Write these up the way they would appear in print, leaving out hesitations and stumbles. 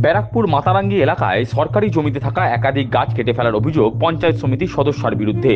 ব্যারাকপুর মাতারাঙ্গি এলাকায় সরকারি জমিতে থাকা একাধিক গাছ কেটে ফেলার অভিযোগ পঞ্চায়েত সমিতির সদস্যের বিরুদ্ধে।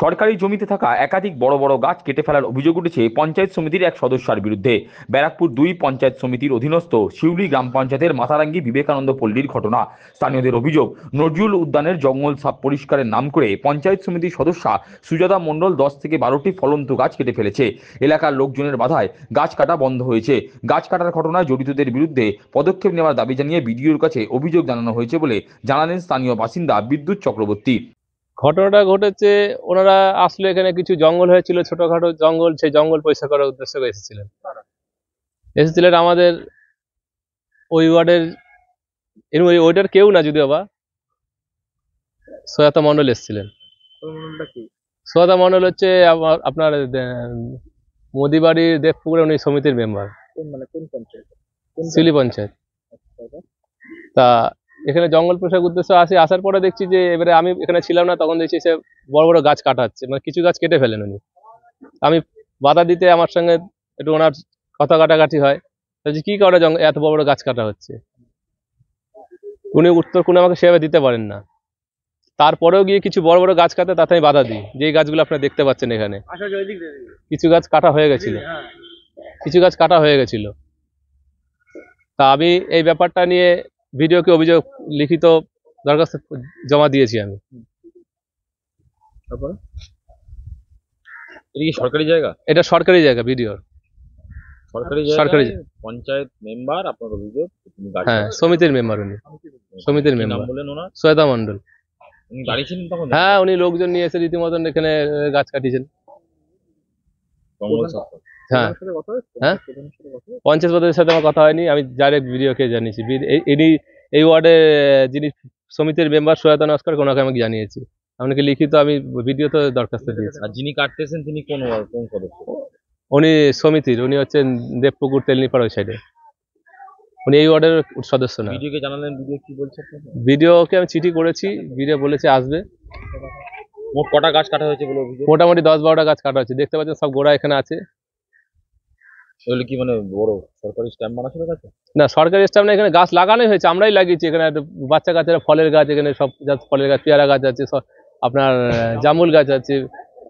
সরকারি জমিতে থাকা একাধিক বড় বড় গাছ কেটে ফেলার অভিযোগ উঠেছে পঞ্চায়েত সমিতির এক সদস্যের বিরুদ্ধে। ব্যারাকপুর 2 পঞ্চায়েত সমিতির অধীনস্থ শিউলি গ্রাম পঞ্চায়েতের মাতারাঙ্গি বিবেকানন্দ পল্লীর ঘটনা। স্থানীয়দের অভিযোগ, নজরুল উদ্যানের জঙ্গল সাফ পরিষ্কারের নাম করে পঞ্চায়েত সমিতির সদস্যা সুজাতা মণ্ডল 10 থেকে 12টি ফলন্ত গাছ কেটে ফেলেছে। এলাকার লোকজনের বাধায় গাছ কাটা বন্ধ হয়েছে। গাছ কাটার ঘটনায় জড়িতদের বিরুদ্ধে পদক্ষেপ নেওয়ার দাবি জানিয়ে বিডিওর কাছে অভিযোগ জানানো হয়েছে বলে জানালেন স্থানীয় বাসিন্দা বিদ্যুৎ চক্রবর্তী। ঘটনাটা ঘটেছে, ওনারা আসলে এখানে কিছু জঙ্গল হয়েছিল, ছোটখাটো জঙ্গল, সেই জঙ্গল পরিষ্কার করার উদ্দেশ্যে এসেছিলেন আমাদের ওই ওয়ার্ডের, ওইটার কেউ না যদিও বা সহায়তা মণ্ডল এসেছিলেন। সহায়তা মণ্ডল হচ্ছে আপনার মোদিবাড়ির দেবপুকুরে, উনি সমিতির মেম্বার, শিউলি পঞ্চায়েত। তা এখানে জঙ্গল পরিষ্কার উদ্দেশ্যে আসার পরে দেখছি যে এবারে আমি এখানে ছিলাম না, তখন দেখছি সে বড় বড় গাছ কাটা হচ্ছে, মানে কিছু গাছ কেটে ফেলেন উনি। আমি বাধা দিতে আমার সঙ্গে একটু ওনার কথা কাটাকাটি হয়, কি করে এত বড় বড় গাছ কাটা হচ্ছে। উনি উত্তর কোনো আমাকে সেভাবে দিতে পারেন না। তারপরেও গিয়ে কিছু বড় বড় গাছ কাটে, তাতে আমি বাধা দিই। যে গাছগুলো আপনারা দেখতে পাচ্ছেন এখানে, কিছু গাছ কাটা হয়ে গেছিল। তা আমি এই ব্যাপারটা নিয়ে ভিডিওকে অভিযোগ লিখিত দরখাস্ত জমা দিয়েছি আমি। সরকারি জায়গা, এটা সরকারি জায়গা, ভিডিও সরকারি পঞ্চায়েত মেম্বার আপনার অভিযোগ, হ্যাঁ সমিতির মেম্বার, উনি সমিতির মেম্বার সহায়তা মণ্ডল। হ্যাঁ, উনি লোকজন নিয়ে এসে রীতিমতন এখানে গাছ কাটিয়েছেন। হ্যাঁ হ্যাঁ, পঞ্চায়েত প্রধানের সাথে আমার কথা হয়নি, আমি ডাইরেক্ট ভিডিওকে জানিয়েছি। এই ওয়ার্ডে যিনি সমিতির মেম্বার সহায়তা নস্কর, ওনাকে আমি জানিয়েছি। আপনাকে লিখিত আমি ভিডিওতে দরখাস্ত দিয়েছি। আর যিনি কাটতেছেন তিনি কোন সদস্য? উনি সমিতির, উনি হচ্ছেন দেবপুকুর তেলনিপাড়া ওই সাইডে, উনি এই ওয়ার্ডের সদস্য না। ভিডিওকে জানালেন, ভিডিও কি বলছে? ভিডিওকে আমি চিঠি করেছি, ভিডিও বলেছে আসবে। মোট কটা গাছ কাটা হয়েছে বলে অভিযোগ? মোটামুটি 10-12টা গাছ কাটা হয়েছে, দেখতে পাচ্ছেন সব গোড়া এখানে আছে। এগুলো কি মানে বড় সরকারি স্ট্যাম্প বানা ছিল গাছে? না, সরকারি স্ট্যাম্প না, এখানে গাছ লাগানোই হয়েছে, আমরাই লাগিয়েছি। এখানে বাচ্চা গাছের ফলের গাছ, এখানে সব ফলের গাছ, পেয়ারা গাছ আছে, আপনার জামুল গাছ আছে।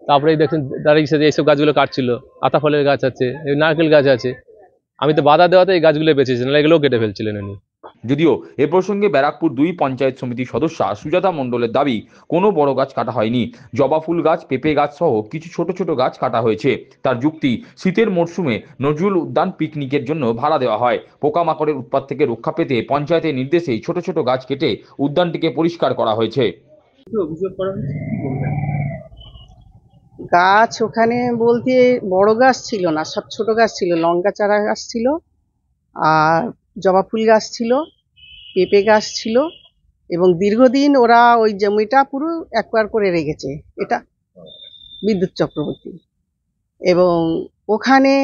তারপরে দেখছেন দাঁড়িয়ে এইসব গাছগুলো কাটছিল, আতা ফলের গাছ আছে, নারকেল গাছ আছে। আমি তো বাধা দেওয়াতে এই গাছগুলো বেঁচেছি, না এগুলোও কেটে ফেলছিলেন উনি। যদিও এ প্রসঙ্গে ব্যারাকপুর 2 পঞ্চায়েত সমিতির সদস্যা সুজাতা মণ্ডলের দাবি, কোনো বড় গাছ কাটা হয়নি। জবা ফুল গাছ, পেঁপে গাছ সহ কিছু ছোট ছোট গাছ কাটা হয়েছে। তার যুক্তি, শীতের মরশুমে নজরুল উদ্যান পিকনিকের জন্য ভাড়া দেওয়া হয়। পোকামাকড়ের উৎপাত থেকে রক্ষা পেতে পঞ্চায়েতের নির্দেশেই ছোট ছোট গাছ কেটে উদ্যানটিকে পরিষ্কার করা হয়েছে। গাছ ওখানে বলতে বড় গাছ ছিল না, সব ছোট গাছ ছিল। লঙ্কা চারা গাছ ছিল, আর জবা ফুল গাছ ছিল, পেঁপে গাছ ছিল, এবং দীর্ঘদিন ওরা ওই জমিটা পুরো একবার করে রেখেছে। এটা বিদ্যুৎ চক্রবর্তী। এবং ওখানে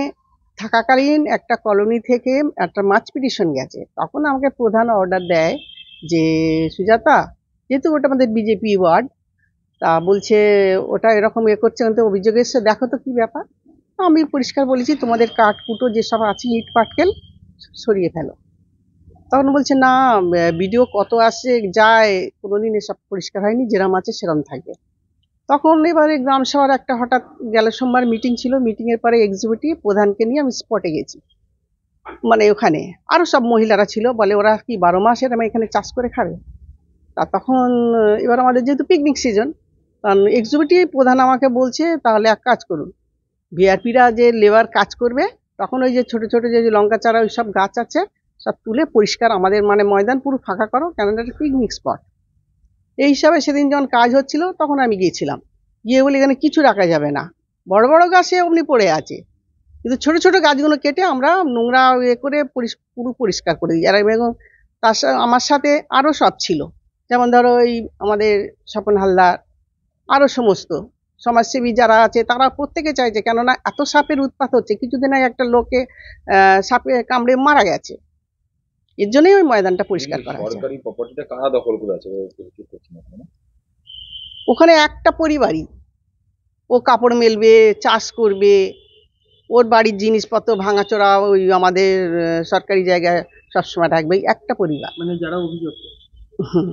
থাকাকালীন একটা কলোনি থেকে একটা মাছ পিটিশন গেছে। তখন আমাকে প্রধান অর্ডার দেয় যে সুজাতা, যেহেতু ওটা আমাদের বিজেপি ওয়ার্ড, তা বলছে ওটা এরকম করছে, অভিযোগ এসছে, দেখো তো কি ব্যাপার। আমি পরিষ্কার বলেছি তোমাদের কাঠ কুটো যেসব আছে ইট পাটকেল সরিয়ে ফেলো। তখন বলছে না, ভিডিও কত আসে যায়, কোনোদিন এসব পরিষ্কার হয়নি, যেরম আছে সেরম থাকবে। তখন এবারে গ্রাম সভার একটা হঠাৎ গেল সোমবার মিটিং ছিল, মিটিংয়ের পরে এক্সিকিউটিভ প্রধানকে নিয়ে আমি স্পটে গেছি। মানে ওখানে আরও সব মহিলারা ছিল, বলে ওরা কি 12 মাস এরম এখানে চাষ করে খাবে? তা তখন এবার আমাদের যেহেতু পিকনিক সিজন, কারণ এক্সিকিউটিভ প্রধান আমাকে বলছে তাহলে এক কাজ করুন, ভিআরপিরা যে লেবার কাজ করবে, তখন ওই যে ছোট ছোট যে লঙ্কা চারা ওই সব গাছ আছে সব তুলে পরিষ্কার আমাদের মানে ময়দান পুরো ফাঁকা করো, কেন এটা পিকনিক স্পট। এই হিসাবে সেদিন যখন কাজ হচ্ছিল তখন আমি গিয়েছিলাম, গিয়ে বলি এখানে কিছু রাখা যাবে না, বড় বড় গাছে অমনি পড়ে আছে, কিন্তু ছোট ছোট গাছগুলো কেটে আমরা নোংরা করে পুরো পরিষ্কার করে দিই। আর এবং তার আমার সাথে আরও সব ছিল, যেমন ধরো ওই আমাদের স্বপন হালদার, আরও সমস্ত সমাজসেবী যারা আছে, তারা প্রত্যেকে চাইছে, কেননা এত সাপের উৎপাত হচ্ছে। কিছুদিন আগে একটা লোককে সাপে কামড়ে মারা গেছে, এর জন্যই ওই ময়দানটা পরিষ্কার করা হচ্ছে। সরকারি প্রপার্টিটা কারা দখল করে আছে? ওখানে একটা পরিবারই, ও কাপড় মেলবে, চাষ করবে, ওর বাড়ির জিনিসপত্র ভাঙাচোরা ওই আমাদের সরকারি জায়গায় সবসময় রাখবে, এই একটা পরিবার। মানে যারা অভিযোগ হুম।